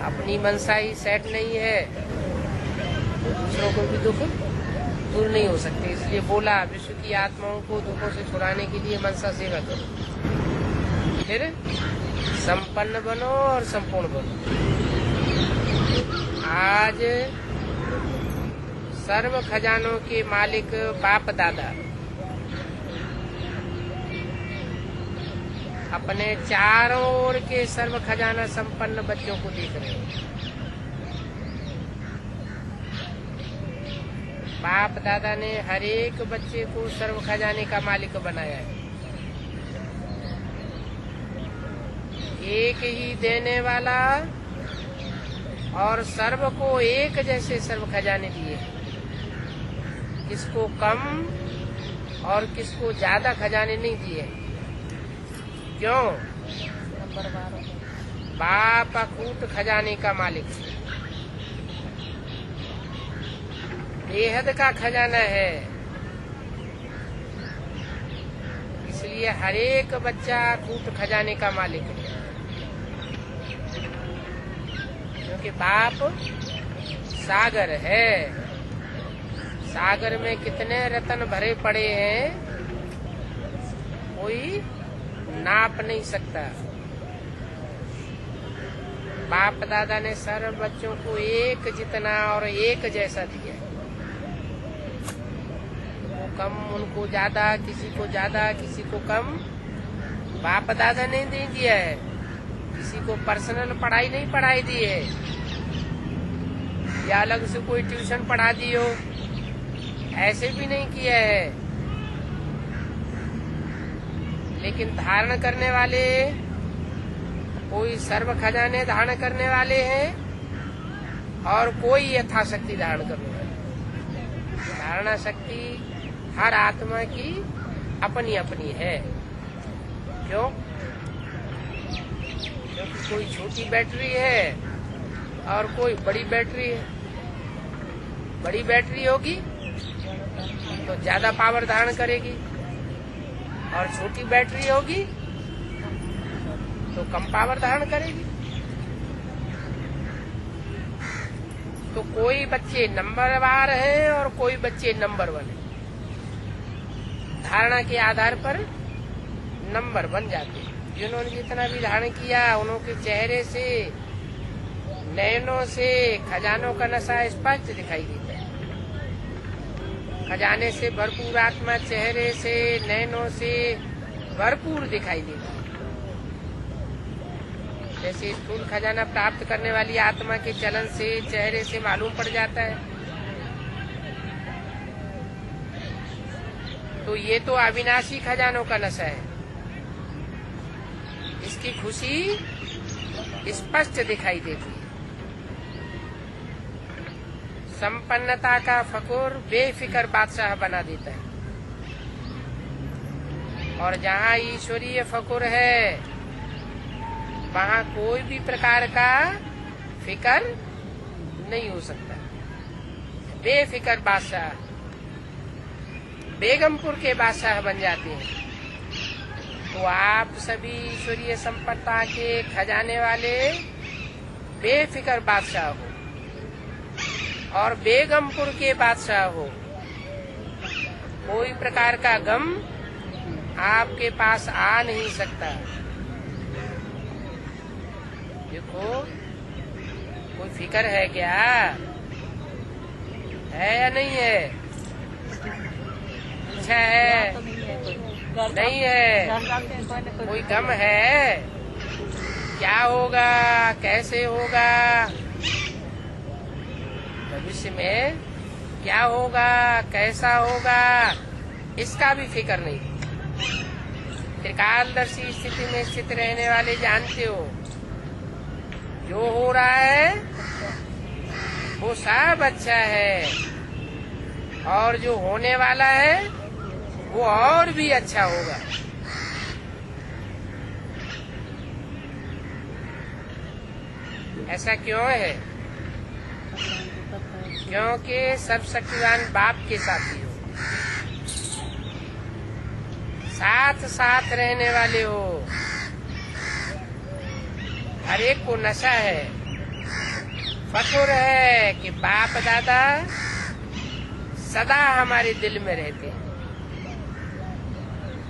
अपनी मनसा ही सेट नहीं है तो दूसरों को भी दुख दूर नहीं हो सकते। इसलिए बोला विश्व की आत्माओं को दुखों से छुड़ाने के लिए मनसा सेवा करो, फिर संपन्न बनो और संपूर्ण बनो। आज सर्व खजानों के मालिक बाप दादा अपने चारों ओर के सर्व खजाना संपन्न बच्चों को देख रहे हैं। बाप दादा ने हर एक बच्चे को सर्व खजाने का मालिक बनाया है। एक ही देने वाला और सर्व को एक जैसे सर्व खजाने दिए, किसको कम और किसको ज्यादा खजाने नहीं दिए। क्यों? बाप अकूट खजाने का मालिक, बेहद का खजाना है। इसलिए हर एक बच्चा अकूट खजाने का मालिक है, क्योंकि बाप सागर है। सागर में कितने रत्न भरे पड़े हैं, कोई नाप नहीं सकता। बाप दादा ने सर्व बच्चों को एक जितना और एक जैसा दिया। वो कम, उनको ज्यादा, किसी को ज्यादा, किसी को कम बाप दादा ने नहीं दिया है। किसी को पर्सनल पढ़ाई नहीं पढ़ाई दी है, या अलग से कोई ट्यूशन पढ़ा दी हो, ऐसे भी नहीं किया है। लेकिन धारण करने वाले, कोई सर्व खजाने धारण करने वाले हैं और कोई यथाशक्ति धारण करने वाले। धारणा शक्ति हर आत्मा की अपनी अपनी है। क्यों? क्योंकि कोई छोटी बैटरी है और कोई बड़ी बैटरी है। बड़ी बैटरी होगी तो ज्यादा पावर धारण करेगी, और छोटी बैटरी होगी तो कम पावर धारण करेगी। तो कोई बच्चे नंबरवार हैं और कोई बच्चे नंबर 1 हैं। धारणा के आधार पर नंबर बन जाते हैं। जिन्होंने जितना भी धारण किया, उन्होंने चेहरे से, नयनों से खजानों का नशा स्पष्ट दिखाई देता है। खजाने से भरपूर आत्मा चेहरे से, नैनों से भरपूर दिखाई देती है। जैसे स्थूल खजाना प्राप्त करने वाली आत्मा के चलन से, चेहरे से मालूम पड़ जाता है। तो ये तो अविनाशी खजानों का नशा है। इसकी खुशी स्पष्ट दिखाई देती है। संपन्नता का फकुर बेफिक्र बादशाह बना देता है। और जहाँ ईश्वरीय फकुर है, वहाँ कोई भी प्रकार का फिकर नहीं हो सकता। बेफिक्र बादशाह बेगमपुर के बादशाह बन जाते हैं। तो आप सभी ईश्वरीय संपन्नता के खजाने वाले बेफिक्र बादशाह हो और बेगमपुर के बादशाह हो। कोई प्रकार का गम आपके पास आ नहीं सकता। देखो, कोई फिक्र है क्या? है या नहीं है? अच्छा है, नहीं है? कोई गम है? क्या होगा, कैसे होगा, भविष्य में क्या होगा, कैसा होगा, इसका भी फिक्र नहीं। त्रिकालदर्शी स्थिति में स्थित रहने वाले जानते हो, जो हो रहा है वो सब अच्छा है, और जो होने वाला है वो और भी अच्छा होगा। ऐसा क्यों है? क्योंकि सब शक्तिवान बाप के साथी हो, साथ साथ रहने वाले हो। हर एक को नशा है फख्र है कि बाप दादा सदा हमारे दिल में रहते हैं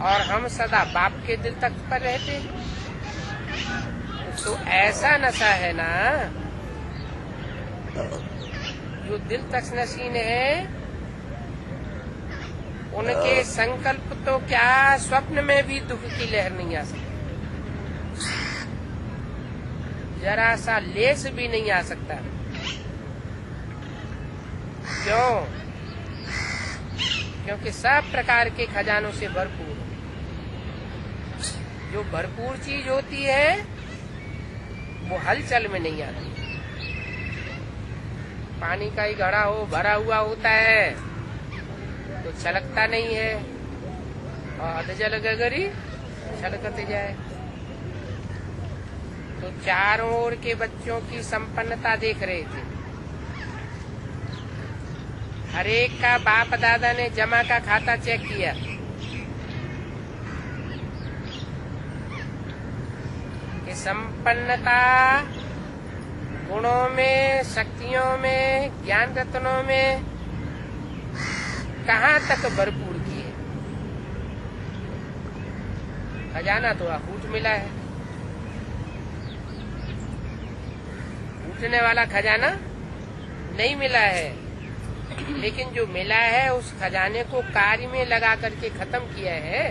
और हम सदा बाप के दिल तक पर रहते हैं। तो ऐसा नशा है ना, जो दिल तक नशीन है, उनके संकल्प तो क्या स्वप्न में भी दुख की लहर नहीं आ सकती, जरा सा लेस भी नहीं आ सकता। क्यों? क्योंकि सब प्रकार के खजानों से भरपूर। जो भरपूर चीज होती है वो हलचल में नहीं आती। पानी का ही घड़ा हो, भरा हुआ होता है तो छलकता नहीं है, और अध जल गगरी छलकते जाए। तो चारों ओर के बच्चों की संपन्नता देख रहे थे। हर एक का बाप दादा ने जमा का खाता चेक किया। कि संपन्नता गुणों में, शक्तियों में, ज्ञान रत्नों में कहाँ तक भरपूर की है। खजाना तो अफूट मिला है, फूटने वाला खजाना नहीं मिला है। लेकिन जो मिला है उस खजाने को कार्य में लगा करके खत्म किया है।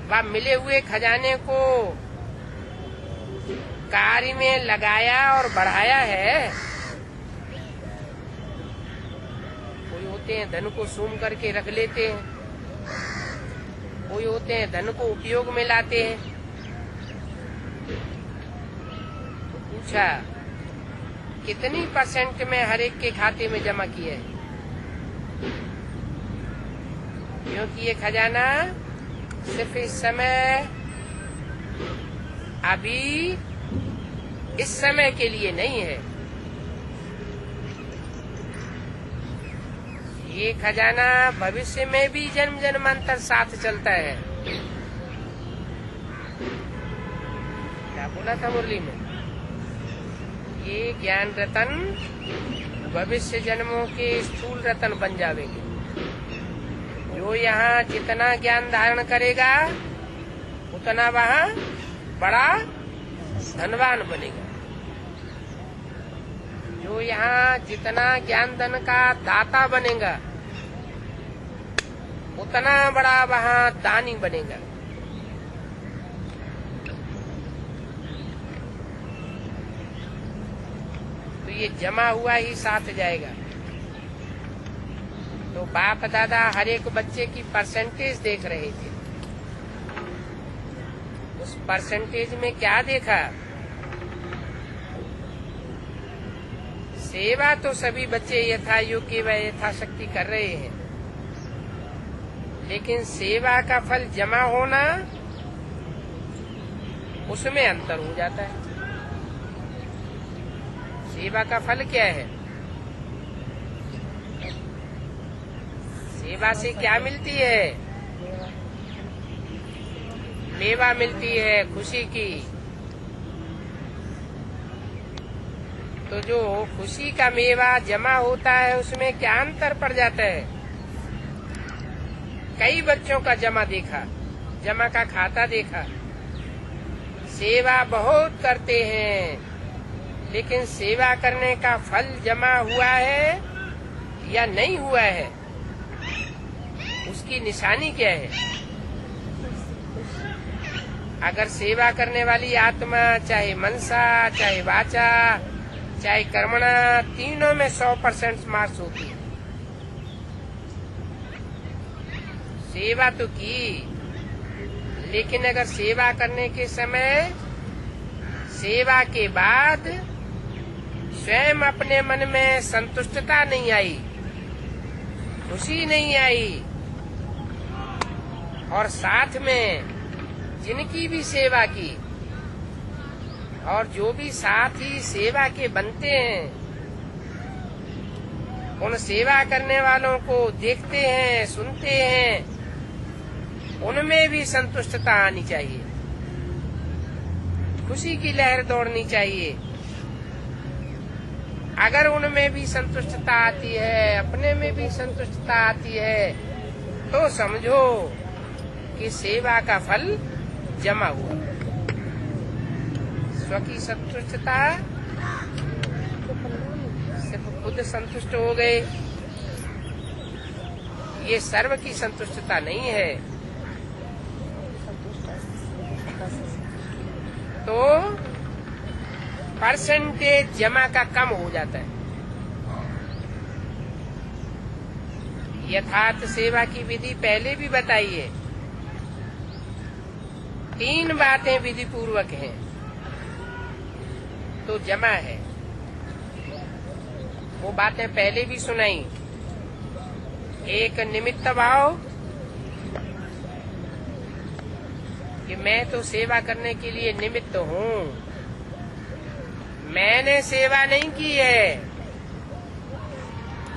वह मिले हुए खजाने को कार्य में लगाया और बढ़ाया है। कोई होते हैं धन को सूम करके रख लेते हैं, कोई होते हैं धन को उपयोग में लाते हैं। तो पूछा कितनी % में हर एक के खाते में जमा किया है? क्योंकि ये खजाना सिर्फ इस समय, अभी इस समय के लिए नहीं है। ये खजाना भविष्य में भी जन्म जन्मांतर साथ चलता है। क्या बोला था मुरली में? ये ज्ञान रतन भविष्य जन्मों के स्थूल रतन बन जावेंगे। जो यहाँ जितना ज्ञान धारण करेगा उतना वहाँ बड़ा धनवान बनेगा। जो यहाँ जितना ज्ञान धन का दाता बनेगा उतना बड़ा वहाँ दानी बनेगा। तो ये जमा हुआ ही साथ जाएगा। तो बाप दादा हर एक बच्चे की % देख रहे थे। उस % में क्या देखा? सेवा तो सभी बच्चे यथा योग्य व यथाशक्ति कर रहे हैं, लेकिन सेवा का फल जमा होना, उसमें अंतर हो जाता है। सेवा का फल क्या है? सेवा से क्या मिलती है? मेवा मिलती है खुशी की। तो जो खुशी का मेवा जमा होता है उसमें क्या अंतर पड़ जाता है? कई बच्चों का जमा देखा, जमा का खाता देखा। सेवा बहुत करते हैं, लेकिन सेवा करने का फल जमा हुआ है या नहीं हुआ है, उसकी निशानी क्या है? अगर सेवा करने वाली आत्मा चाहे मनसा, चाहे वाचा, चाहे कर्मणा, तीनों में 100% मार्क्स होती है। सेवा तो की, लेकिन अगर सेवा करने के समय, सेवा के बाद स्वयं अपने मन में संतुष्टता नहीं आई, खुशी नहीं आई, और साथ में जिनकी भी सेवा की और जो भी साथ ही सेवा के बनते हैं, उन सेवा करने वालों को देखते हैं, सुनते हैं, उनमें भी संतुष्टता आनी चाहिए। खुशी की लहर दौड़नी चाहिए। अगर उनमें भी संतुष्टता आती है, अपने में भी संतुष्टता आती है, तो समझो कि सेवा का फल जमा हुआ। स्व की संतुष्टता, सिर्फ खुद संतुष्ट हो गए, ये सर्व की संतुष्टता नहीं है। तो परसेंटेज जमा का कम हो जाता है। यथार्थ सेवा की विधि पहले भी बताई है। 3 बातें विधि पूर्वक हैं तो जमा है। वो बातें पहले भी सुनाई। एक निमित्त भाव कि मैं तो सेवा करने के लिए निमित्त हूँ, मैंने सेवा नहीं की है,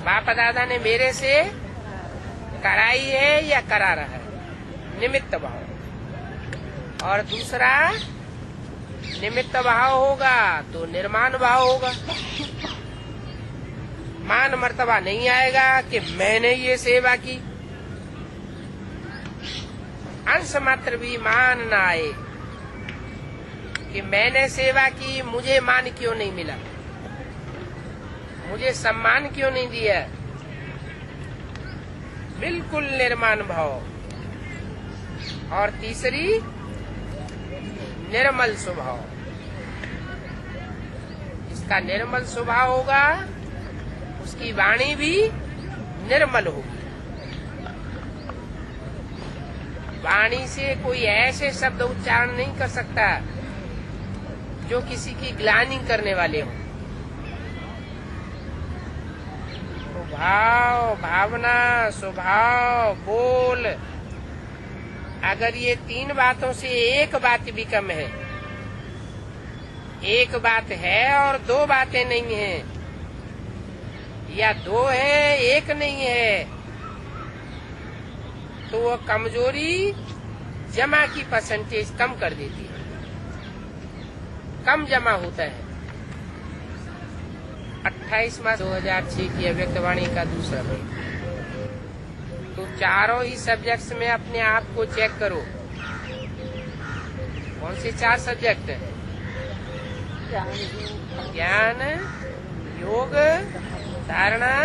बाप दादा ने मेरे से कराई है या करा रहा है, निमित्त भाव। और दूसरा निमित्त भाव होगा तो निर्माण भाव होगा। मान मर्तबा नहीं आएगा कि मैंने ये सेवा की, अंश मात्र भी मान ना आए कि मैंने सेवा की, मुझे मान क्यों नहीं मिला, मुझे सम्मान क्यों नहीं दिया। बिल्कुल निर्माण भाव। और तीसरी निर्मल स्वभाव। इसका निर्मल स्वभाव होगा, उसकी वाणी भी निर्मल होगी। वाणी से कोई ऐसे शब्द उच्चारण नहीं कर सकता जो किसी की ग्लानि करने वाले हों। तो भाव, भावना, स्वभाव, बोल, अगर ये 3 बातों से एक बात भी कम है, एक बात है और 2 बातें नहीं है, या 2 है 1 नहीं है, तो वो कमजोरी जमा की परसेंटेज कम कर देती है, कम जमा होता है। 28/2006 की अव्यक्तवाणी का दूसरा भाग। तो चारों ही सब्जेक्ट्स में अपने आप को चेक करो। कौन से 4 सब्जेक्ट हैं? ज्ञान, योग, धारणा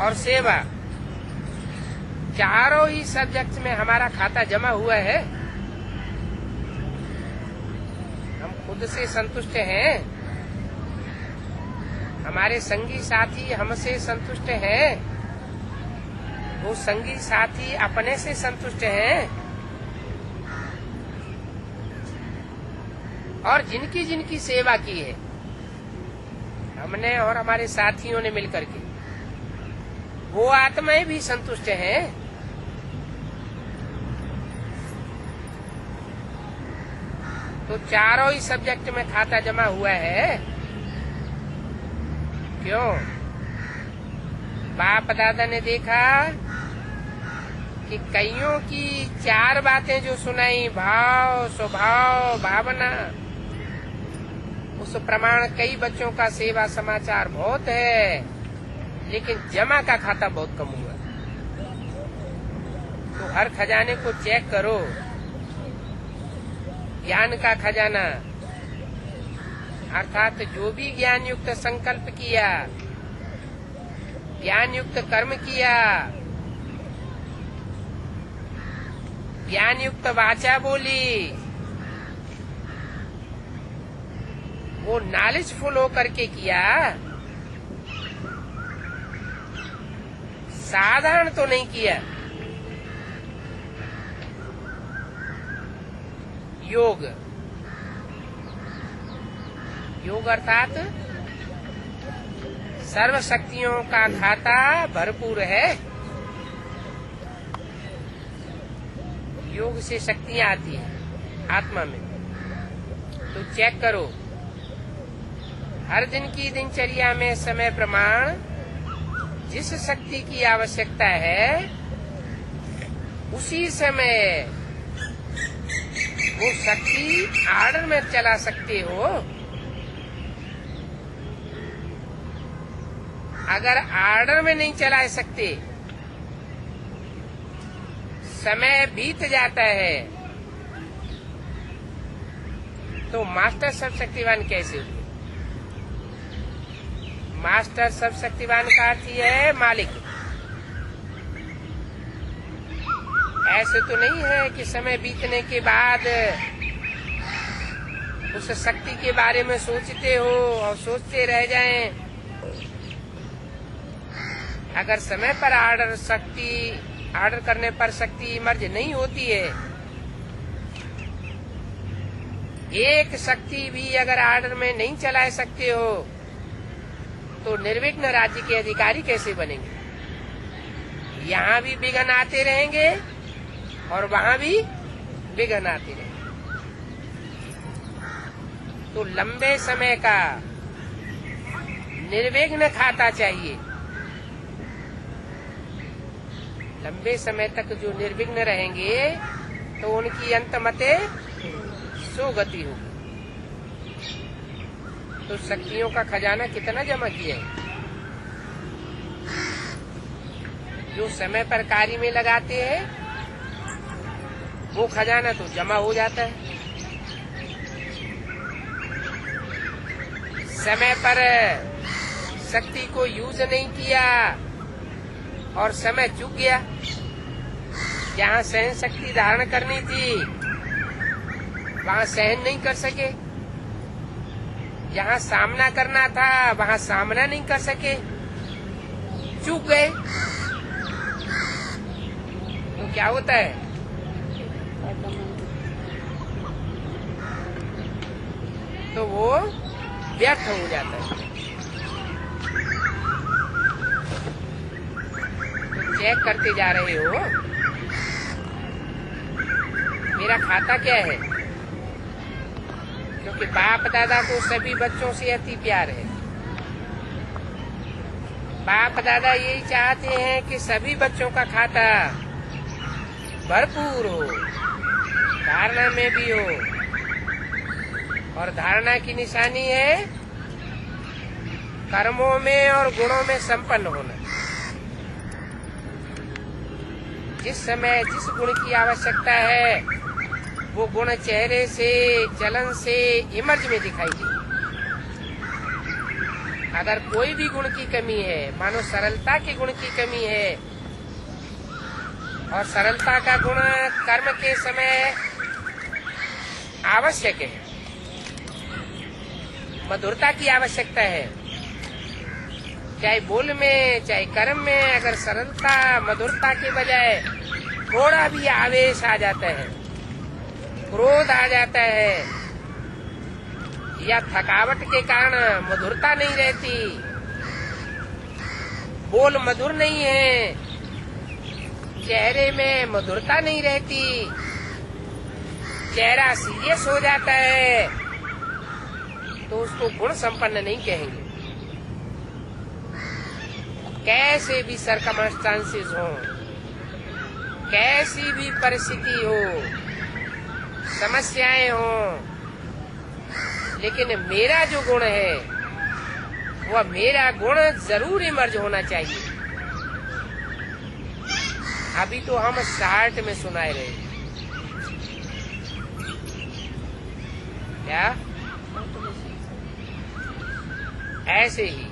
और सेवा। चारों ही सब्जेक्ट्स में हमारा खाता जमा हुआ है। हम खुद से संतुष्ट हैं, हमारे संगी साथी हमसे संतुष्ट हैं, वो संगी साथी अपने से संतुष्ट हैं, और जिनकी जिनकी सेवा की है हमने और हमारे साथियों ने मिलकर के, वो आत्माएं भी संतुष्ट हैं। तो चारों ही सब्जेक्ट में खाता जमा हुआ है। क्यों? बाप दादा ने देखा कि कईयों की 4 बातें जो सुनाई, भाव, स्वभाव, भावना, उस प्रमाण कई बच्चों का सेवा समाचार बहुत है, लेकिन जमा का खाता बहुत कम हुआ। तो हर खजाने को चेक करो। ज्ञान का खजाना, अर्थात जो भी ज्ञान युक्त संकल्प किया, ज्ञान युक्त कर्म किया, ज्ञान युक्त वाचा बोली, वो नॉलेजफुल होकर के किया, साधारण तो नहीं किया। योग, योग अर्थात सर्व शक्तियों का खाता भरपूर है। योग से शक्तियां आती हैं आत्मा में। तो चेक करो, हर दिन की दिनचर्या में समय प्रमाण जिस शक्ति की आवश्यकता है, उसी समय वो शक्ति आर्डर में चला सकते हो। अगर आर्डर में नहीं चला सकते, समय बीत जाता है, तो मास्टर सर्वशक्तिवान कैसे हुए? मास्टर सर्वशक्तिवान का अर्थ यह है मालिक। ऐसे तो नहीं है कि समय बीतने के बाद उस शक्ति के बारे में सोचते हो और सोचते रह जाएं। अगर समय पर आर्डर करने पर शक्ति इमर्ज नहीं होती है, एक शक्ति भी अगर आर्डर में नहीं चला सकते हो, तो निर्विघ्न राज्य के अधिकारी कैसे बनेंगे? यहाँ भी विघ्न आते रहेंगे और वहाँ भी विघ्न आते रहेंगे। तो लंबे समय का निर्विघ्न खाता चाहिए। लंबे समय तक जो निर्विघ्न रहेंगे तो उनकी अंतमते सुगति होगी। तो शक्तियों का खजाना कितना जमा किया है? जो समय पर कार्य में लगाते हैं वो खजाना तो जमा हो जाता है। समय पर शक्ति को यूज नहीं किया और समय चूक गया। जहाँ सहन शक्ति धारण करनी थी वहाँ सहन नहीं कर सके, जहाँ सामना करना था वहाँ सामना नहीं कर सके, चूक गए। तो क्या होता है? तो वो व्यर्थ हो जाता है। तो चेक करते जा रहे हो मेरा खाता क्या है, क्योंकि बाप दादा को सभी बच्चों से अति प्यार है। बाप दादा यही चाहते हैं कि सभी बच्चों का खाता भरपूर हो, धारणा में भी हो। और धारणा की निशानी है कर्मों में और गुणों में संपन्न होना। जिस समय जिस गुण की आवश्यकता है वो गुण चेहरे से, चलन से, इमर्ज में दिखाई दे। अगर कोई भी गुण की कमी है, मानो सरलता के गुण की कमी है, और सरलता का गुण कर्म के समय आवश्यक है, मधुरता की आवश्यकता है, चाहे बोल में चाहे कर्म में। अगर सरलता मधुरता के बजाय थोड़ा भी आवेश आ जाता है, क्रोध आ जाता है, या थकावट के कारण मधुरता नहीं रहती, बोल मधुर नहीं है, चेहरे में मधुरता नहीं रहती, चेहरा सीरियस हो जाता है, तो उसको गुण संपन्न नहीं कहेंगे। कैसे भी सर्कमस्टांसेस हो, कैसी भी परिस्थिति हो, समस्याएं हो, लेकिन मेरा जो गुण है वह मेरा गुण जरूर इमर्ज होना चाहिए। अभी तो हम शार्ट में सुनाए रहे, क्या ऐसे ही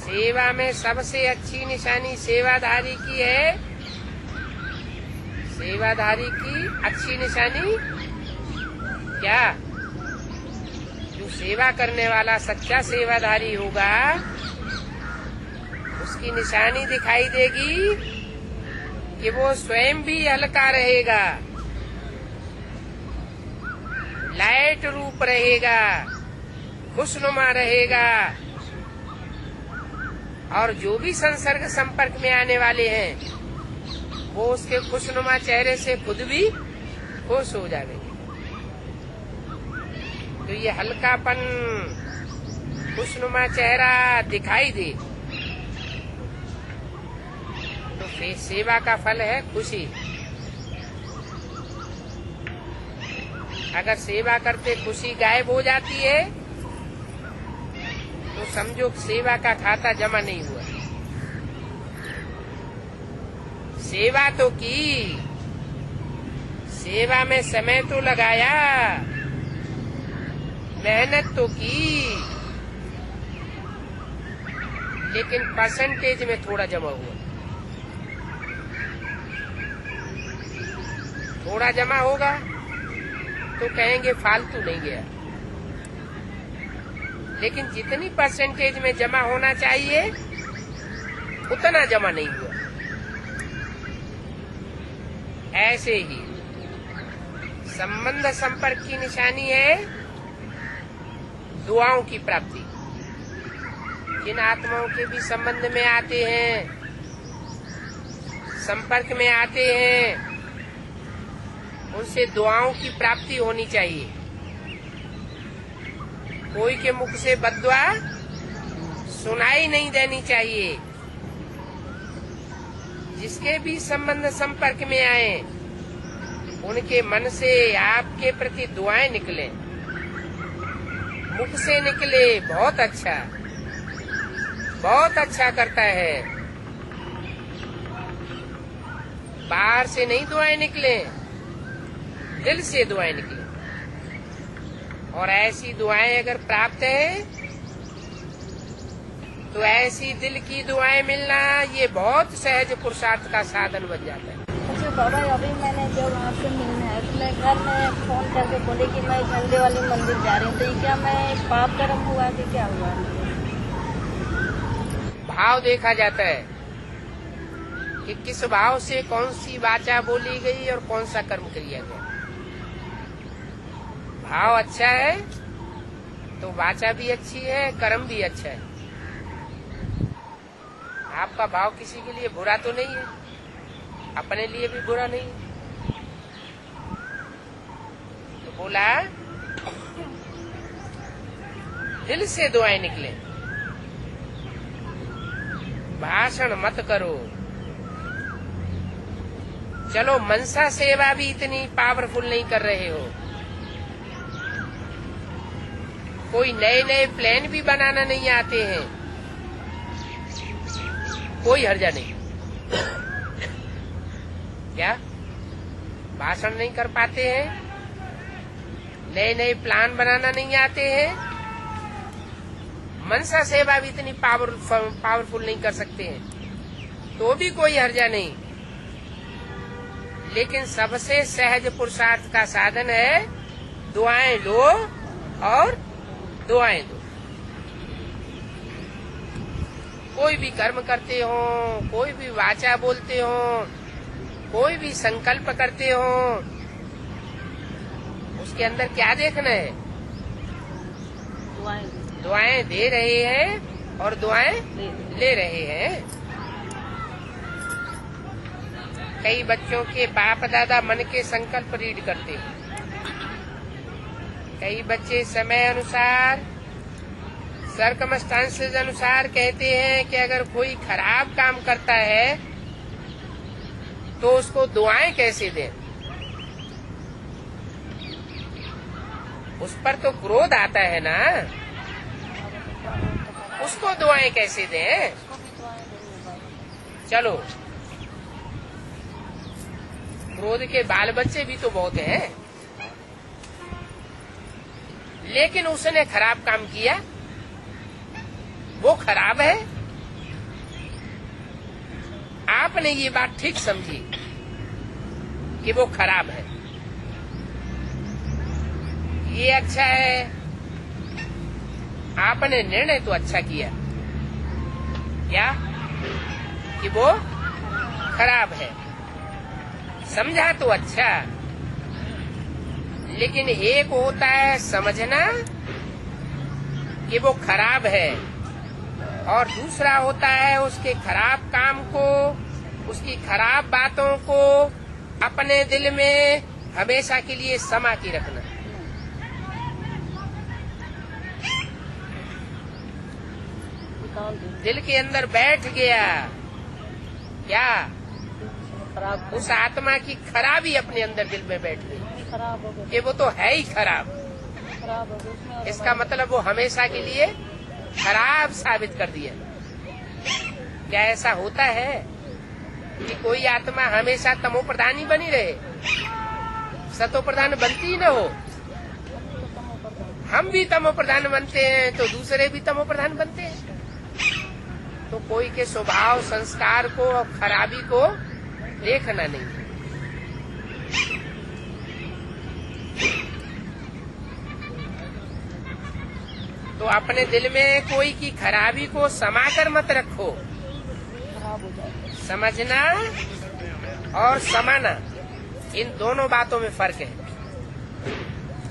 सेवा में सबसे अच्छी निशानी सेवाधारी की है। सेवाधारी की अच्छी निशानी क्या? जो सेवा करने वाला सच्चा सेवाधारी होगा उसकी निशानी दिखाई देगी कि वो स्वयं भी हल्का रहेगा, लाइट रूप रहेगा, खुशनुमा रहेगा, और जो भी संसर्ग संपर्क में आने वाले हैं वो उसके खुशनुमा चेहरे से खुद भी खुश हो जाएंगे। तो ये हल्कापन, खुशनुमा चेहरा दिखाई दे तो फिर सेवा का फल है खुशी। अगर सेवा करते खुशी गायब हो जाती है तो समझो सेवा का खाता जमा नहीं हुआ। सेवा तो की, सेवा में समय तो लगाया, मेहनत तो की, लेकिन परसेंटेज में थोड़ा जमा हुआ। थोड़ा जमा होगा तो कहेंगे फालतू नहीं गया, लेकिन जितनी परसेंटेज में जमा होना चाहिए उतना जमा नहीं हुआ। ऐसे ही संबंध संपर्क की निशानी है दुआओं की प्राप्ति। जिन आत्माओं के भी संबंध में आते हैं, संपर्क में आते हैं, उनसे दुआओं की प्राप्ति होनी चाहिए। कोई के मुख से बद्दुआ सुनाई नहीं देनी चाहिए। जिसके भी संबंध संपर्क में आए उनके मन से आपके प्रति दुआएं निकले, मुख से निकले, बहुत अच्छा, बहुत अच्छा करता है। बाहर से नहीं दुआएं निकले, दिल से दुआएं निकले। और ऐसी दुआएं अगर प्राप्त है तो ऐसी दिल की दुआएं मिलना ये बहुत सहज पुरुषार्थ का साधन बन जाता है। अच्छा बाबा, अभी मैंने जब आपसे मिलना है तो मैं घर में फोन करके बोले कि मैं झंडे वाले मंदिर जा रही हूँ, तो ये क्या मैं पाप कर्म हुआ कि क्या हुआ? भाव देखा जाता है कि किस भाव से कौन सी वाचा बोली गई और कौन सा कर्म किया गया। भाव अच्छा है तो वाचा भी अच्छी है, कर्म भी अच्छा है। आपका भाव किसी के लिए बुरा तो नहीं है, अपने लिए भी बुरा नहीं है। तो बोला दिल से दुआएं निकले, भाषण मत करो। चलो मनसा सेवा भी इतनी पावरफुल नहीं कर रहे हो, कोई नए नए प्लान भी बनाना नहीं आते हैं, कोई हर्जा नहीं। क्या भाषण नहीं कर पाते हैं, नए नए प्लान बनाना नहीं आते हैं, मनसा सेवा भी इतनी पावरफुल नहीं कर सकते हैं, तो भी कोई हर्जा नहीं। लेकिन सबसे सहज पुरुषार्थ का साधन है दुआएं लो और दुआएं दो। कोई भी कर्म करते हो, कोई भी वाचा बोलते हो, कोई भी संकल्प करते हो, उसके अंदर क्या देखना है? दुआएं दे रहे हैं और दुआएं ले रहे हैं। कई बच्चों के बाप दादा मन के संकल्प रीड करते हैं, कई बच्चे समय अनुसार सर्कमस्टांसेस अनुसार कहते हैं कि अगर कोई खराब काम करता है तो उसको दुआएं कैसे दें। उस पर तो क्रोध आता है ना, उसको दुआएं कैसे दें? चलो, क्रोध के बाल बच्चे भी तो बहुत हैं, लेकिन उसने खराब काम किया, वो खराब है। आपने ये बात ठीक समझी कि वो खराब है, ये अच्छा है। आपने निर्णय तो अच्छा किया, क्या कि वो खराब है, समझा तो अच्छा। लेकिन एक होता है समझना कि वो खराब है, और दूसरा होता है उसके खराब काम को, उसकी खराब बातों को अपने दिल में हमेशा के लिए समा के रखना। दिल के अंदर बैठ गया क्या? उस आत्मा की खराबी अपने अंदर दिल में बैठ गई। खराब हो गया, कि वो तो है ही खराब। खराब हो गया उसमें और इसका मतलब वो हमेशा के लिए खराब साबित कर दिया। क्या ऐसा होता है कि कोई आत्मा हमेशा तमो प्रधान ही बनी रहे, सतो प्रधान बनती ही न हो? हम भी तमो प्रधान बनते हैं तो दूसरे भी तमो प्रधान बनते हैं। तो कोई के स्वभाव संस्कार को और खराबी को देखना नहीं। तो अपने दिल में कोई की खराबी को समाकर मत रखो। खराब हो जाएगा। समझना और समाना, इन दोनों बातों में फर्क है।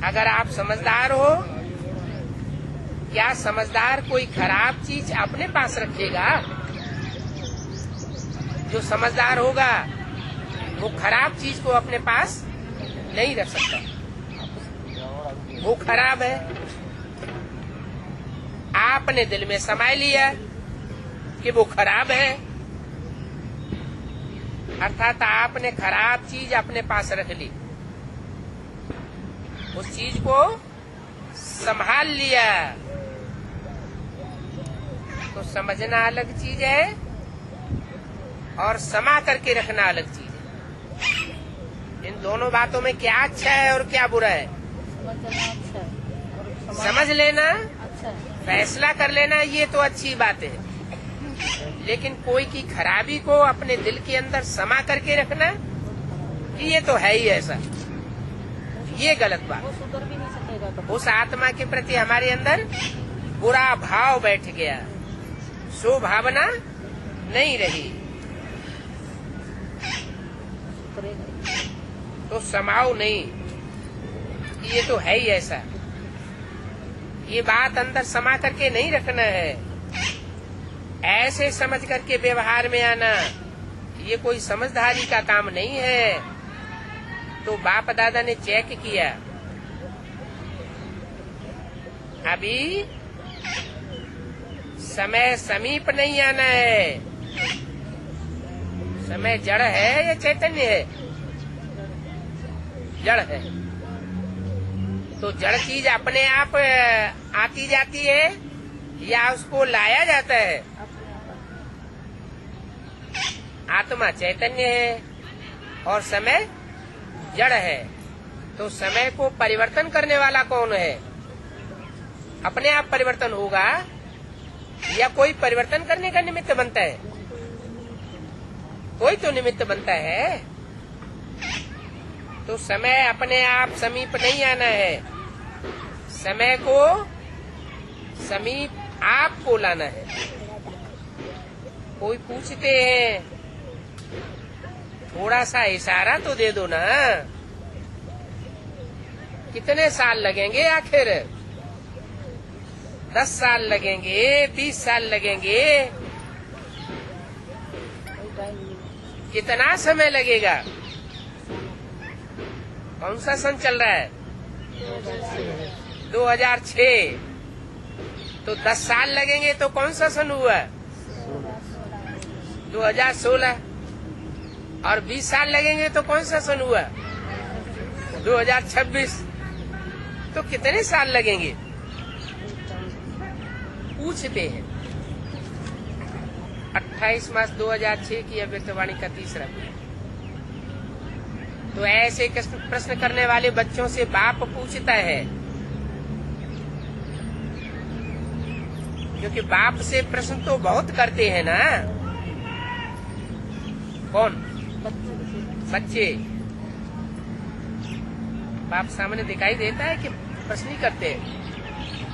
अगर आप समझदार हो, क्या समझदार कोई खराब चीज अपने पास रखेगा? जो समझदार होगा वो खराब चीज को अपने पास नहीं रख सकता, वो खराब है। आपने दिल में समाय लिया कि वो खराब है, अर्थात आपने खराब चीज अपने पास रख ली, उस चीज को संभाल लिया। तो समझना अलग चीज है और समा करके रखना अलग चीज है। इन दोनों बातों में क्या अच्छा है और क्या बुरा है? समझना अच्छा है और समझ लेना, अच्छा है। फैसला कर लेना, ये तो अच्छी बात है। लेकिन कोई की खराबी को अपने दिल के अंदर समा करके रखना, ये तो है ही ऐसा, ये गलत बात। वो सुधर भी नहीं सकेगा कभी। उस आत्मा के प्रति हमारे अंदर बुरा भाव बैठ गया, सो भावना नहीं रही, सुधरेगा ही। तो समाओ नहीं, ये तो है ही ऐसा। ये बात अंदर समा करके नहीं रखना है, ऐसे समझ करके व्यवहार में आना, ये कोई समझदारी का काम नहीं है। तो बाप दादा ने चेक किया, अभी समय समीप नहीं आना है। समय जड़ है या चैतन्य है? जड़ है। तो जड़ चीज अपने आप आती जाती है या उसको लाया जाता है? आत्मा चैतन्य है और समय जड़ है। तो समय को परिवर्तन करने वाला कौन है? अपने आप परिवर्तन होगा या कोई परिवर्तन करने का निमित्त बनता है? कोई तो निमित्त बनता है। तो समय अपने आप समीप नहीं आना है, समय को समीप आपको लाना है। कोई पूछते हैं, थोड़ा सा इशारा तो दे दो ना, कितने साल लगेंगे आखिर? 10 साल लगेंगे, 20 साल लगेंगे, कितना समय लगेगा? कौन सा सन चल रहा है? 2006। तो 10 साल लगेंगे तो कौन सा सन हुआ? 2016। और 20 साल लगेंगे तो कौन सा सन हुआ? 2026। तो कितने साल लगेंगे? पूछते हैं। 28 मार्च 2006 की अव्यक्तवाणी का तीसरा पृष्ठ। तो ऐसे प्रश्न करने वाले बच्चों से बाप पूछता है, क्योंकि बाप से प्रश्न तो बहुत करते हैं ना। कौन? बच्चे। बाप सामने दिखाई देता है कि प्रश्न ही करते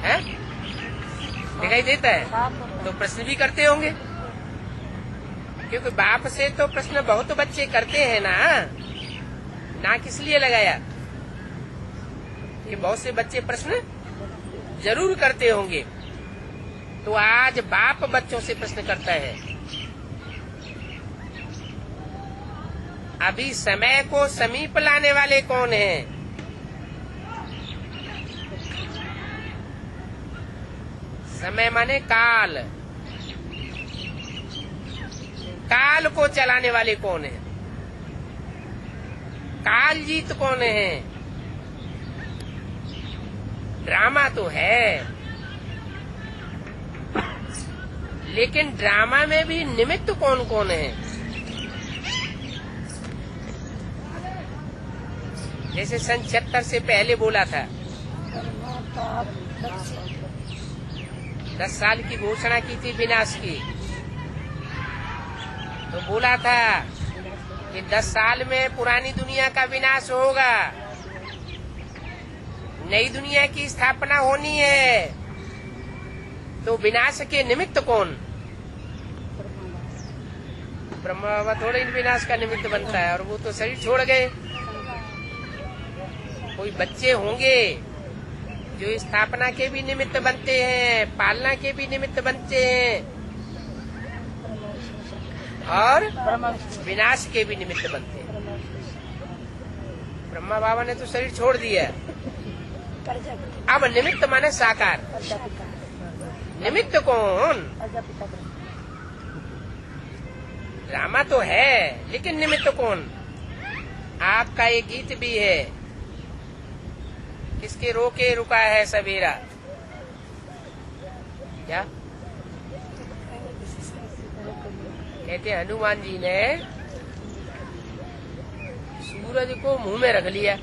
हैं? दिखाई देता है तो प्रश्न भी करते होंगे, क्योंकि बाप से तो प्रश्न बहुत बच्चे करते हैं ना किस लिए लगाया कि बहुत से बच्चे प्रश्न जरूर करते होंगे। तो आज बाप बच्चों से प्रश्न करता है, अभी समय को समीप लाने वाले कौन हैं? समय माने काल, काल को चलाने वाले कौन हैं? काल जीत कौन है? ड्रामा तो है, लेकिन ड्रामा में भी निमित्त कौन कौन है? जैसे सन 76 से पहले बोला था, 10 साल की घोषणा की थी विनाश की, तो बोला था कि 10 साल में पुरानी दुनिया का विनाश होगा, नई दुनिया की स्थापना होनी है। तो विनाश के निमित्त कौन? ब्रह्मा थोड़े विनाश का निमित्त बनता है, और वो तो शरीर छोड़ गए। कोई बच्चे होंगे जो स्थापना के भी निमित्त बनते हैं, पालना के भी निमित्त बनते हैं, और विनाश के भी निमित्त बनते हैं। ब्रह्मा बाबा ने तो शरीर छोड़ दिया, अब निमित्त माने साकार। निमित्त कौन? ड्रामा तो है, लेकिन निमित्त कौन? आपका एक गीत भी है, किसके रोके रुका है सवेरा, क्या कहते हैं? हनुमान जी ने सूरज को मुंह में रख लिया,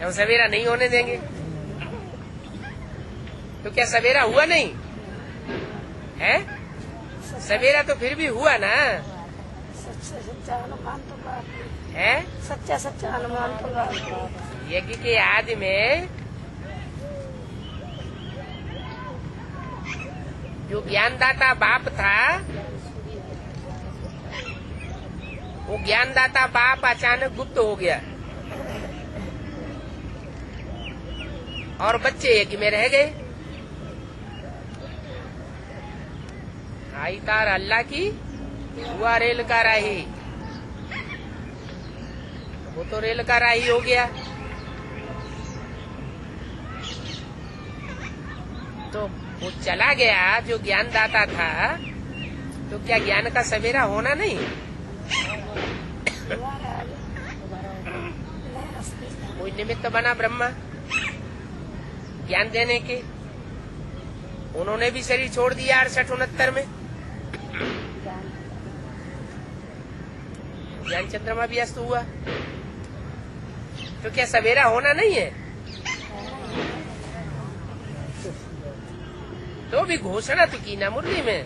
हम सवेरा नहीं होने देंगे। तो क्या सवेरा हुआ नहीं है? सवेरा तो फिर भी हुआ ना है। सच्चा हनुमान तो बात। यज्ञ के आदि में जो ज्ञानदाता बाप था, वो ज्ञानदाता बाप अचानक गुप्त हो गया, और बच्चे यज्ञ में रह गए। आई तार अल्लाह की, हुआ रेल का राही, वो तो रेल का राही हो गया। तो वो चला गया जो ज्ञानदाता था, तो क्या ज्ञान का सवेरा होना नहीं? कोई निमित्त बना ब्रह्मा ज्ञान देने के, उन्होंने भी शरीर छोड़ दिया 68-69 में। ज्ञान चंद्रमा भी अस्त हुआ, तो क्या सवेरा होना नहीं है? तो भी घोषणा तो की ना मुरली में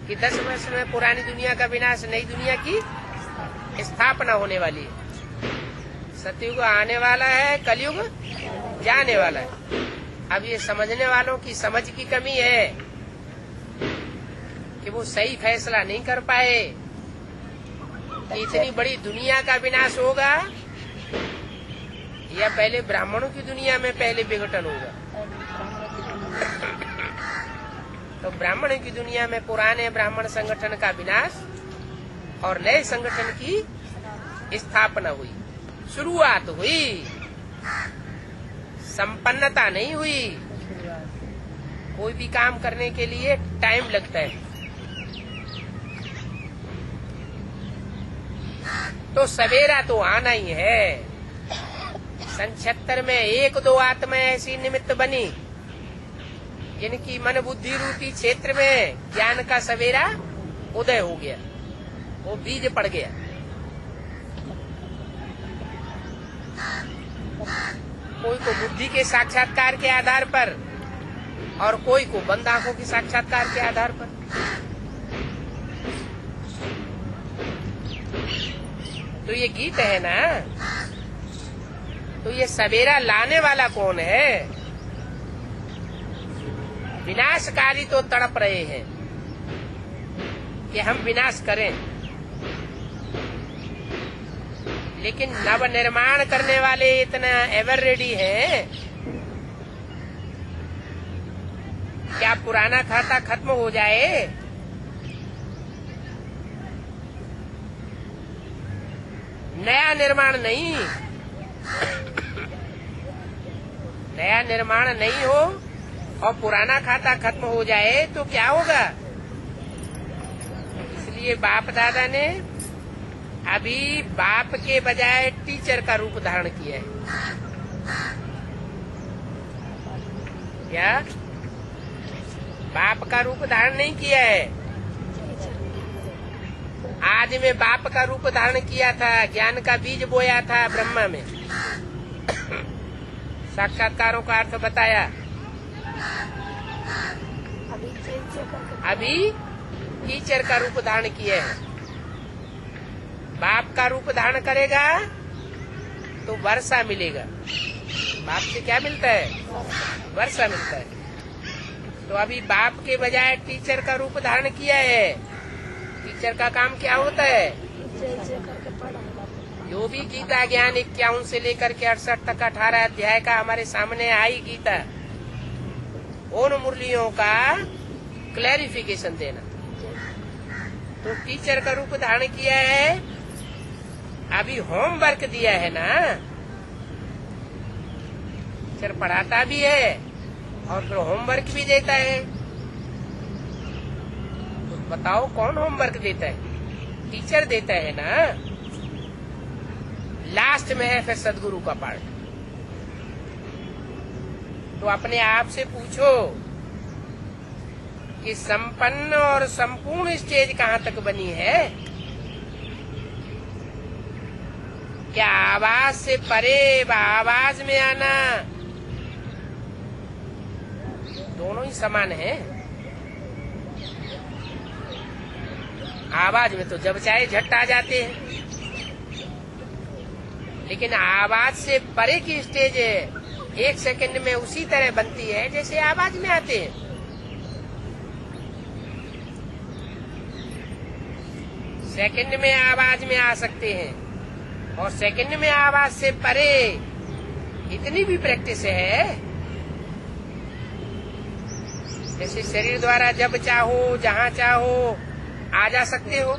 कि 10 वर्ष में पुरानी दुनिया का विनाश, नई दुनिया की स्थापना होने वाली है। सतयुग आने वाला है, कलयुग जाने वाला है। अब ये समझने वालों की समझ की कमी है कि वो सही फैसला नहीं कर पाए कि इतनी बड़ी दुनिया का विनाश होगा या पहले ब्राह्मणों की दुनिया में पहले विघटन होगा। तो ब्राह्मण की दुनिया में पुराने ब्राह्मण संगठन का विनाश और नए संगठन की स्थापना हुई, शुरुआत हुई, संपन्नता नहीं हुई। कोई भी काम करने के लिए टाइम लगता है। तो सवेरा तो आना ही है। सन 76 में 1-2 आत्माएं ऐसी निमित्त बनी जिनकी मन बुद्धि रूपी क्षेत्र में ज्ञान का सवेरा उदय हो गया, वो बीज पड़ गया। कोई को बुद्धि के साक्षात्कार के आधार पर और कोई को बंद आंखों के साक्षात्कार के आधार पर। तो ये गीत है ना, तो ये सवेरा लाने वाला कौन है? विनाशकारी तो तड़प रहे हैं कि हम विनाश करें, लेकिन नव निर्माण करने वाले इतना एवर रेडी हैं। क्या पुराना खाता खत्म हो जाए? नया निर्माण नहीं, नया निर्माण नहीं हो और पुराना खाता खत्म हो जाए तो क्या होगा? इसलिए बाप दादा ने अभी बाप के बजाय टीचर का रूप धारण किया है। क्या बाप का रूप धारण नहीं किया है? आज में बाप का रूप धारण किया था, ज्ञान का बीज बोया था ब्रह्मा में। साक्षात्कारों का अर्थ बताया। अभी टीचर का रूप धारण किए हैं। बाप का रूप धारण करेगा तो वर्षा मिलेगा। बाप से क्या मिलता है? वर्षा मिलता है। तो अभी बाप के बजाय टीचर का रूप धारण किया है। टीचर का काम क्या होता है? जो भी गीता ज्ञान 51 से लेकर के 68 तक 18 अध्याय का हमारे सामने आई गीता, उन मुरलियों का क्लैरिफिकेशन देना। तो टीचर का रूप धारण किया है। अभी होमवर्क दिया है ना, टीचर पढ़ाता भी है और फिर होमवर्क भी देता है। तो बताओ कौन होमवर्क देता है? टीचर देता है ना। लास्ट में है फिर सदगुरु का पार्ट। तो अपने आप से पूछो कि संपन्न और संपूर्ण स्टेज कहाँ तक बनी है? क्या आवाज से परे आवाज में आना दोनों ही समान है? आवाज में तो जब चाहे झट आ जाते हैं, लेकिन आवाज से परे की स्टेज 1 सेकंड में उसी तरह बनती है जैसे आवाज में आते हैं। सेकंड में आवाज में आ सकते हैं और सेकंड में आवाज से परे इतनी भी प्रैक्टिस है। जैसे शरीर द्वारा जब चाहो जहाँ चाहो आ जा सकते हो,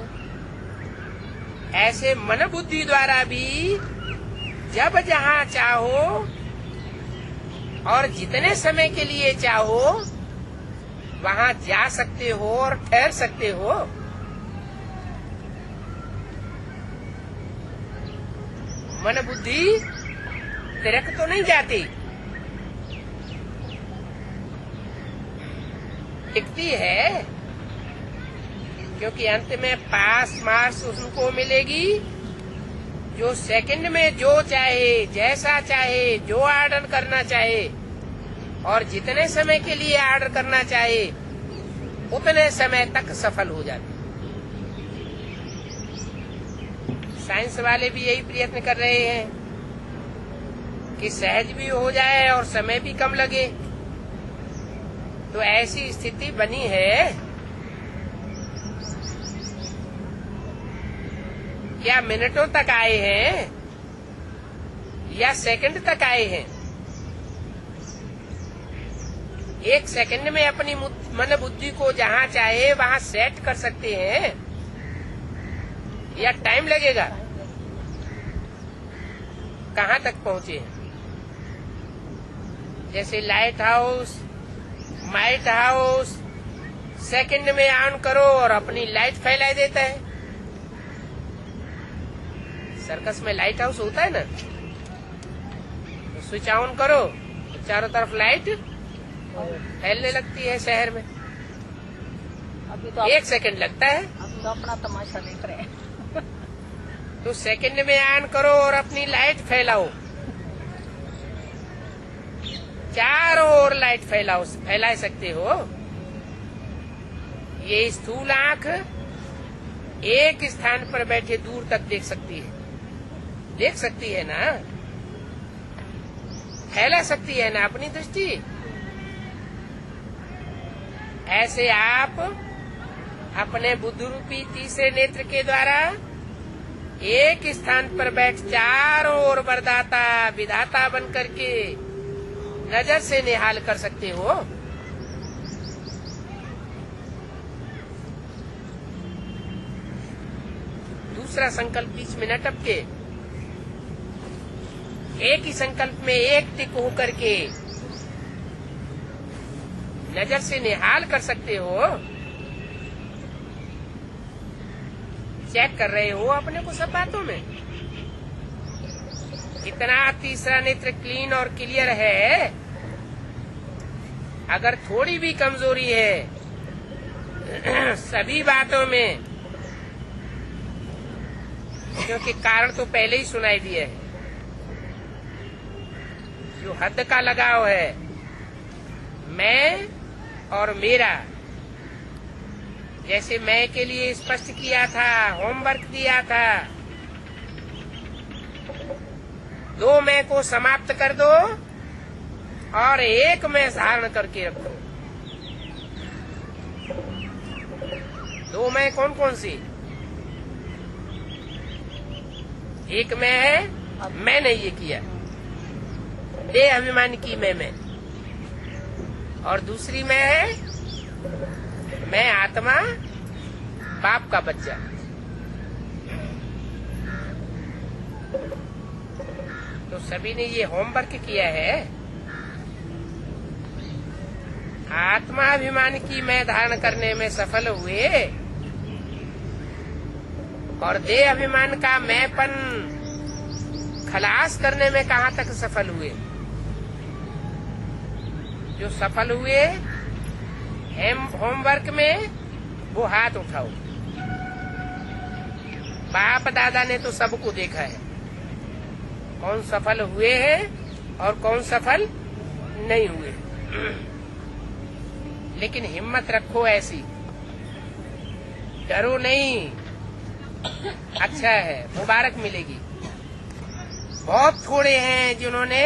ऐसे मन बुद्धि द्वारा भी जब जहाँ चाहो और जितने समय के लिए चाहो वहाँ जा सकते हो और ठहर सकते हो। मन बुद्धि तिरक तो नहीं जाती, टिकती है, क्योंकि अंत में पास मार्क्स उनको मिलेगी जो सेकंड में जो चाहे, जैसा चाहे, जो ऑर्डर करना चाहे और जितने समय के लिए ऑर्डर करना चाहे उतने समय तक सफल हो जाते। साइंस वाले भी यही प्रयत्न कर रहे हैं कि सहज भी हो जाए और समय भी कम लगे। तो ऐसी स्थिति बनी है। क्या मिनटों तक आए हैं या सेकंड तक आए हैं? 1 सेकंड में अपनी मन बुद्धि को जहाँ चाहे वहाँ सेट कर सकते हैं या टाइम लगेगा? कहाँ तक पहुँचे हैं? जैसे light house, might house second में ऑन करो और अपनी लाइट फैला देता है। सर्कस में लाइट हाउस होता है ना, तो स्विच ऑन करो तो चारों तरफ लाइट फैलने लगती है शहर में। अभी तो 1 सेकंड लगता है। अभी तो अपना तमाशा देख रहे हैं। तो सेकंड में ऑन करो और अपनी लाइट फैलाओ, चारों ओर लाइट फैला सकते हो। ये स्थूल आंख एक स्थान पर बैठे दूर तक देख सकती है ना, फैला सकती है ना अपनी दृष्टि। ऐसे आप अपने बुद्धि रूपी तीसरे नेत्र के द्वारा एक स्थान पर बैठ चारों ओर वरदाता विधाता बन करके नजर से निहाल कर सकते हो। दूसरा संकल्प बीच में न टपके, एक ही संकल्प में एक टिक होकर के नजर से निहाल कर सकते हो। चेक कर रहे हो अपने को सब बातों में? इतना तीसरा नेत्र क्लीन और क्लियर है। अगर थोड़ी भी कमजोरी है सभी बातों में, क्योंकि कारण तो पहले ही सुनाई दिए है। जो हद का लगाव है मैं और मेरा, जैसे मैं के लिए स्पष्ट किया था, होमवर्क दिया था, 2 मैं को समाप्त कर दो और 1 मैं धारण करके रखो। 2 मैं कौन कौन सी? एक मैं है मैंने ये किया, देह अभिमान की मैं, और दूसरी मैं है मैं आत्मा बाप का बच्चा। तो सभी ने ये होमवर्क किया है। आत्माभिमान की मैं धारण करने में सफल हुए और देह अभिमान का मैंपन खलास करने में कहाँ तक सफल हुए? जो सफल हुए होमवर्क में वो हाथ उठाओ। बाप दादा ने तो सबको देखा है, कौन सफल हुए हैं और कौन सफल नहीं हुए। लेकिन हिम्मत रखो ऐसी, डरो नहीं, अच्छा है, मुबारक मिलेगी। बहुत थोड़े हैं जिन्होंने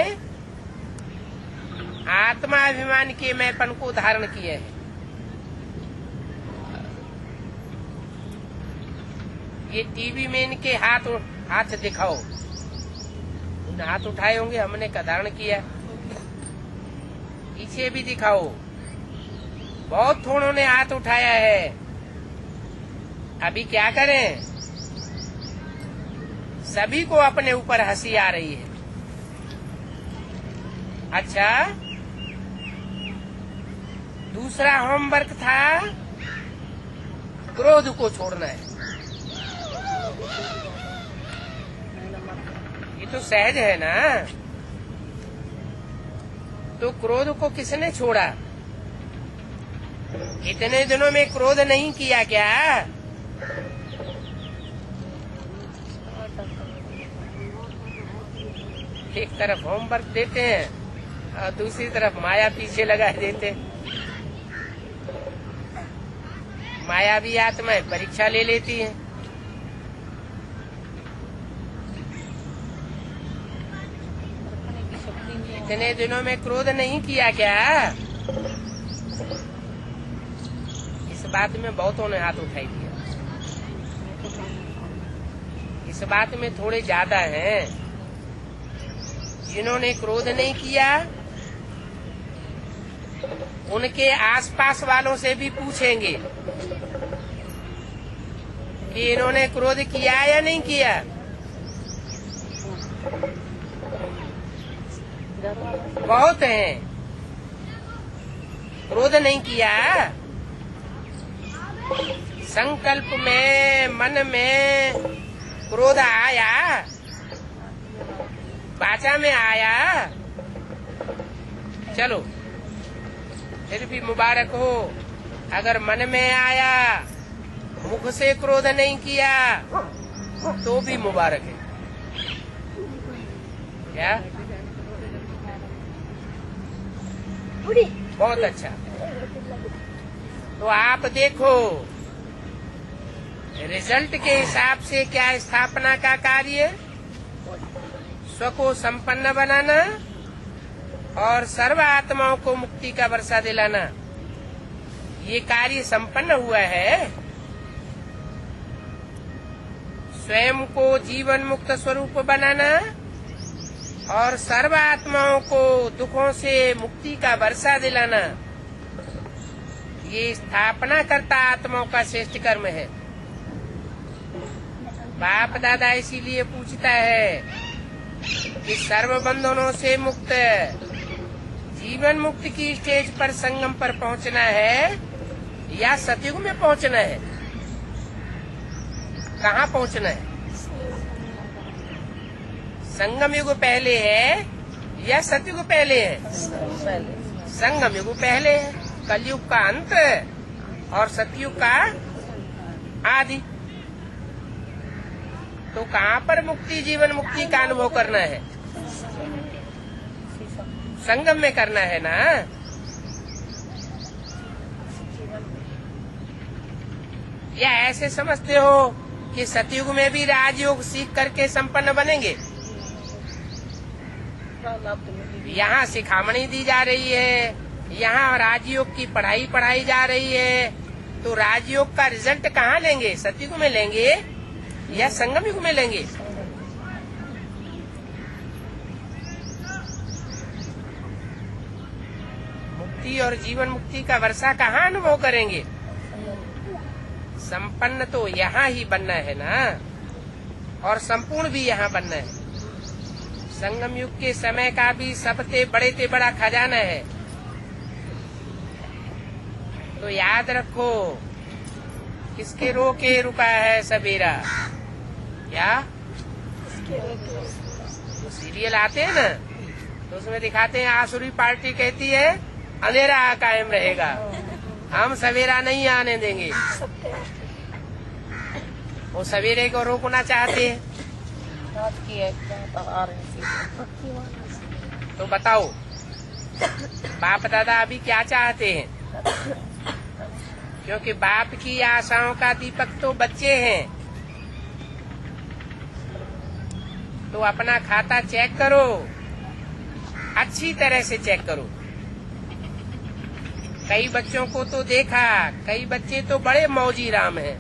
आत्माभिमान के मैंपन को धारण किए हैं। ये टीवी में इनके हाथ दिखाओ, उन्हें हाथ उठाए होंगे, हमने का धारण किया। पीछे भी दिखाओ, बहुत थोड़ों ने हाथ उठाया है। अभी क्या करें? सभी को अपने ऊपर हंसी आ रही है। अच्छा, दूसरा होमवर्क था क्रोध को छोड़ना है। ये तो सहज है ना। तो क्रोध को किसने छोड़ा? इतने दिनों में क्रोध नहीं किया क्या? एक तरफ होमवर्क देते हैं और दूसरी तरफ माया पीछे लगा देते हैं। माया भी आत्माएं परीक्षा ले लेती है। इतने दिनों में क्रोध नहीं किया क्या? इस बात में बहुतों ने हाथ उठाई दिया। इस बात में थोड़े ज्यादा हैं जिन्होंने क्रोध नहीं किया। उनके आसपास वालों से भी पूछेंगे कि इन्होंने क्रोध किया या नहीं किया। बहुत हैं क्रोध नहीं किया। संकल्प में, मन में क्रोध आया, वाचा में आया, चलो फिर भी मुबारक हो। अगर मन में आया, मुख से क्रोध नहीं किया, तो भी मुबारक है। क्या? बहुत अच्छा। तो आप देखो रिजल्ट के हिसाब से क्या स्थापना का कार्य, स्व को संपन्न बनाना और सर्व आत्माओं को मुक्ति का वर्षा दिलाना, ये कार्य संपन्न हुआ है। स्वयं को जीवन मुक्त स्वरूप बनाना और सर्व आत्माओं को दुखों से मुक्ति का वर्षा दिलाना, ये स्थापना करता आत्माओं का श्रेष्ठ कर्म है। बाप दादा इसीलिए पूछता है कि सर्व बंधनों से मुक्त जीवन मुक्त की स्टेज पर, संगम पर पहुंचना है या सतयुग में पहोंचना है? कहाँ पहुँचना है? संगम युग पहले है या सतयुग पहले है? संगम युग पहले है, कलयुग का अंत और सतयुग का आदि। तो कहाँ पर मुक्ति, जीवन मुक्ति का अनुभव करना है? संगम में करना है ना। या ऐसे समझते हो कि सतयुग में भी राजयोग सीख करके संपन्न बनेंगे? यहाँ शिखामणि दी जा रही है, यहाँ राजयोग की पढ़ाई जा रही है, तो राजयोग का रिजल्ट कहाँ लेंगे? सतयुग में लेंगे या संगम युग में लेंगे? मुक्ति और जीवन मुक्ति का वर्षा कहाँ अनुभव करेंगे? संपन्न तो यहाँ ही बनना है ना, और संपूर्ण भी यहाँ बनना है। संगम युग के समय का भी सबसे बड़ा खजाना है। तो याद रखो, किसके रोके रुका है सवेरा? क्या तो सीरियल आते हैं ना, तो उसमें दिखाते हैं आसुरी पार्टी कहती है अंधेरा कायम रहेगा, हम सवेरा नहीं आने देंगे। वो सवेरे को रोकना चाहते हैं। तो बताओ, बाप दादा अभी क्या चाहते हैं? क्योंकि बाप की आशाओं का दीपक तो बच्चे हैं। तो अपना खाता चेक करो, अच्छी तरह से चेक करो। कई बच्चों को तो देखा, कई बच्चे तो बड़े मौजी राम हैं,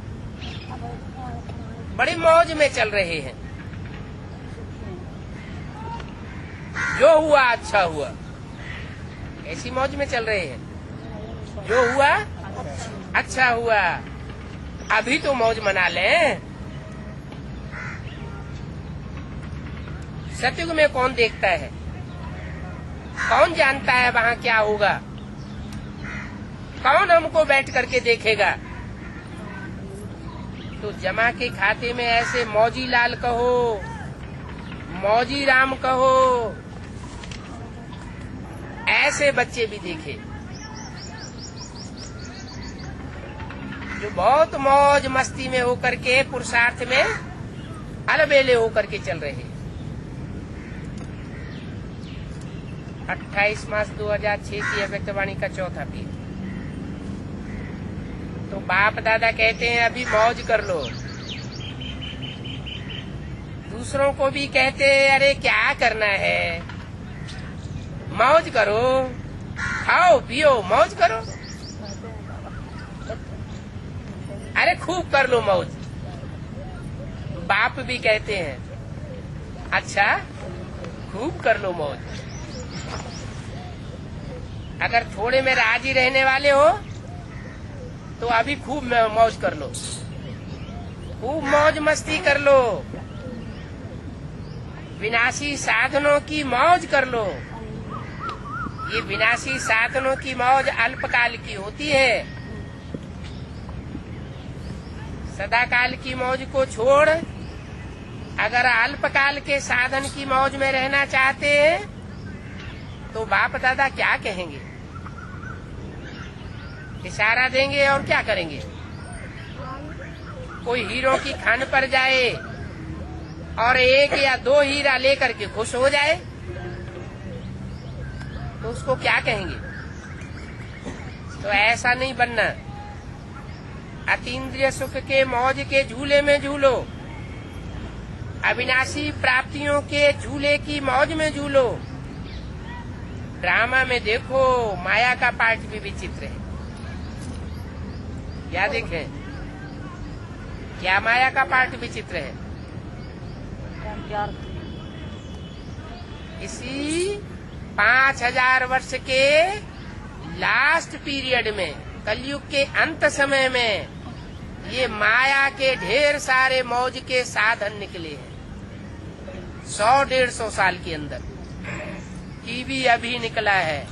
बड़ी मौज में चल रहे हैं। जो हुआ अच्छा हुआ, ऐसी मौज में चल रहे हैं। जो हुआ अच्छा हुआ, अभी तो मौज मना लें। सतयुग में कौन देखता है? कौन जानता है वहाँ क्या होगा? कौन हमको बैठ करके देखेगा? तो जमा के खाते में ऐसे मौजी लाल कहो, मौजी राम कहो, ऐसे बच्चे भी देखे जो बहुत मौज मस्ती में होकर के, पुरुषार्थ में अलबेले होकर के चल रहे। 28 मार्च 2006 की अव्यक्तवाणी का चौथा पीर। तो बाप दादा कहते हैं अभी मौज कर लो। दूसरों को भी कहते हैं अरे क्या करना है, मौज करो, खाओ पियो, मौज करो, अरे खूब कर लो मौज। बाप भी कहते हैं अच्छा खूब कर लो मौज। अगर थोड़े में राजी रहने वाले हो तो अभी खूब मौज कर लो, खूब मौज मस्ती कर लो, विनाशी साधनों की मौज कर लो। ये विनाशी साधनों की मौज अल्पकाल की होती है। सदाकाल की मौज को छोड़ अगर अल्पकाल के साधन की मौज में रहना चाहते हैं तो बाप दादा क्या कहेंगे? इशारा देंगे और क्या करेंगे? कोई हीरो की खान पर जाए और 1 या 2 हीरा लेकर के खुश हो जाए तो उसको क्या कहेंगे? तो ऐसा नहीं बनना। अतीन्द्रिय सुख के मौज के झूले में झूलो, अविनाशी प्राप्तियों के झूले की मौज में झूलो। ड्रामा में देखो माया का पार्ट भी विचित्र है। क्या देखें? क्या माया का पार्ट विचित्र है? इसी 5000 वर्ष के लास्ट पीरियड में, कलयुग के अंत समय में, ये माया के ढेर सारे मौज के साधन निकले हैं। 100-150 साल के अंदर टीवी अभी निकला है।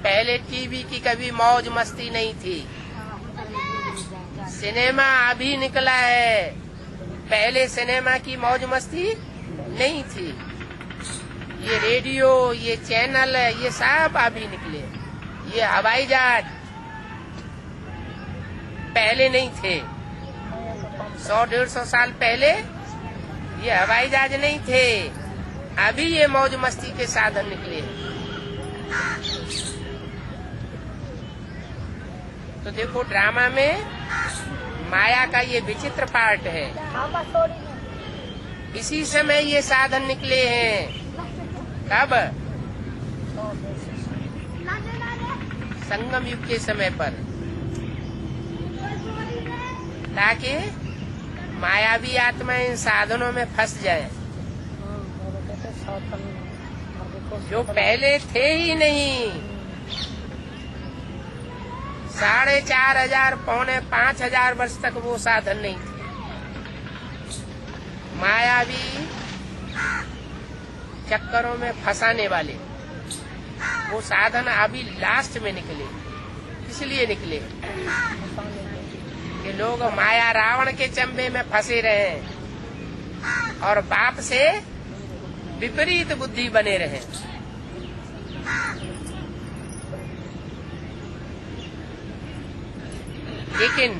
पहले टीवी की कभी मौज मस्ती नहीं थी। सिनेमा अभी निकला है। पहले सिनेमा की मौज मस्ती नहीं थी। ये रेडियो, ये चैनल, ये सब अभी निकले। ये हवाई जहाज पहले नहीं थे। 100-150 साल पहले ये हवाई जहाज नहीं थे। अभी ये मौज मस्ती के साधन निकले। तो देखो, ड्रामा में माया का ये विचित्र पार्ट है। इसी समय ये साधन निकले हैं। कब? संगम युग के समय पर, ताकि मायावी आत्मा इन साधनों में फंस जाए जो पहले थे ही नहीं। 4,500 पौने 5,000 वर्ष तक वो साधन नहीं थे। मायावी चक्करों में फंसाने वाले वो साधन अभी लास्ट में निकले। इसलिए निकले कि लोग माया रावण के चंबे में फंसे रहे और बाप से विपरीत बुद्धि बने रहे। लेकिन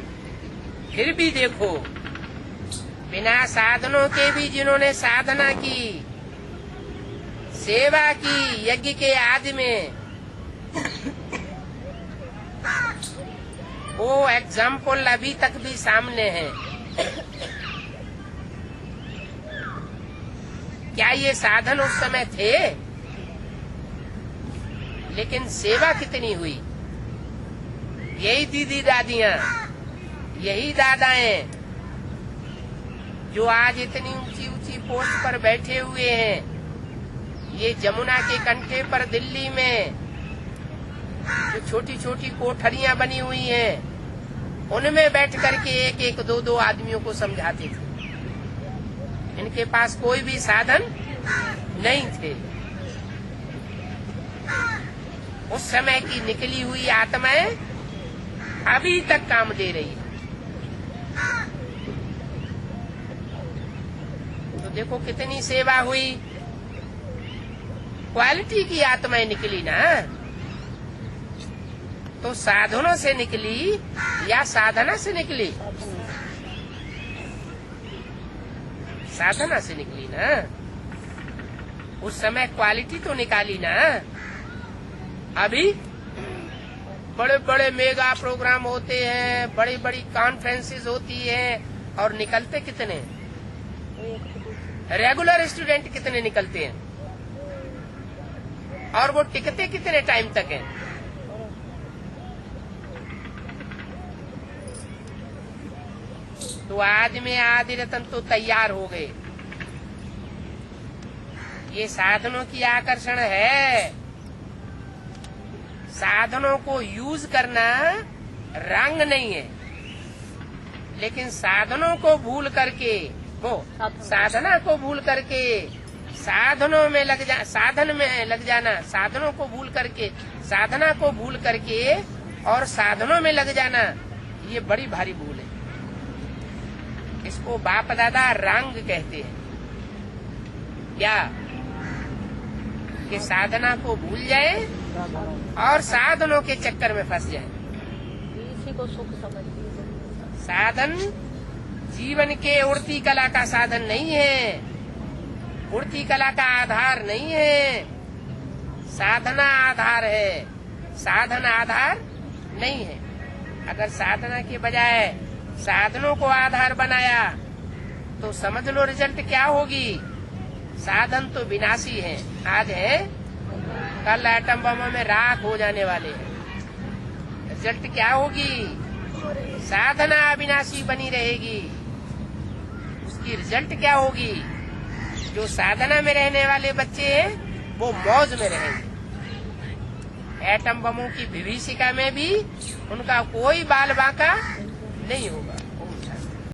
फिर भी देखो, बिना साधनों के भी जिन्होंने साधना की, सेवा की यज्ञ के आदि में, वो एग्जाम्पल अभी तक भी सामने है। क्या ये साधन उस समय थे? लेकिन सेवा कितनी हुई। यही दीदी दादियां, यही दादाएं जो आज इतनी ऊंची ऊंची पोस्ट पर बैठे हुए हैं। ये जमुना के कंठे पर दिल्ली में जो छोटी छोटी कोठरियां बनी हुई हैं, उनमें बैठ करके एक एक दो दो आदमियों को समझाते थे। इनके पास कोई भी साधन नहीं थे। उस समय की निकली हुई आत्माएं अभी तक काम दे रही है। तो देखो कितनी सेवा हुई। क्वालिटी की आत्माएं निकली ना। तो साधनों से निकली या साधना से निकली? साधना से निकली ना। उस समय क्वालिटी तो निकाली ना। अभी बड़े बड़े मेगा प्रोग्राम होते हैं, बड़ी बड़ी कॉन्फ्रेंसेस होती हैं, और निकलते कितने? रेगुलर स्टूडेंट कितने निकलते हैं, और वो टिकते कितने टाइम तक हैं? तो आज में आदि रतन तो तैयार हो गए। ये साधनों की आकर्षण है। साधनों को यूज करना रंग नहीं है, लेकिन साधनों को भूल करके, वो साधना को भूल करके साधनों में लग जा, साधन में लग जाना, साधनों को भूल करके, साधना को भूल करके और साधनों में लग जाना, ये बड़ी भारी भूल है। इसको बाप दादा रंग कहते हैं। क्या? कि साधना को भूल जाए और साधनों के चक्कर में फंस जाए। इसी को सुख समझिए। साधन जीवन के उड़ती कला का साधन नहीं है, उड़ती कला का आधार नहीं है। साधना आधार है, साधन आधार नहीं है। अगर साधना के बजाय साधनों को आधार बनाया तो समझ लो रिजल्ट क्या होगी। साधन तो विनाशी है, आज है, कल एटम बम में राख हो जाने वाले हैं। रिजल्ट क्या होगी? साधना अविनाशी बनी रहेगी। उसकी रिजल्ट क्या होगी? जो साधना में रहने वाले बच्चे हैं वो मौज में रहेंगे। एटम बमों की विभीषिका में भी उनका कोई बाल बांका नहीं होगा।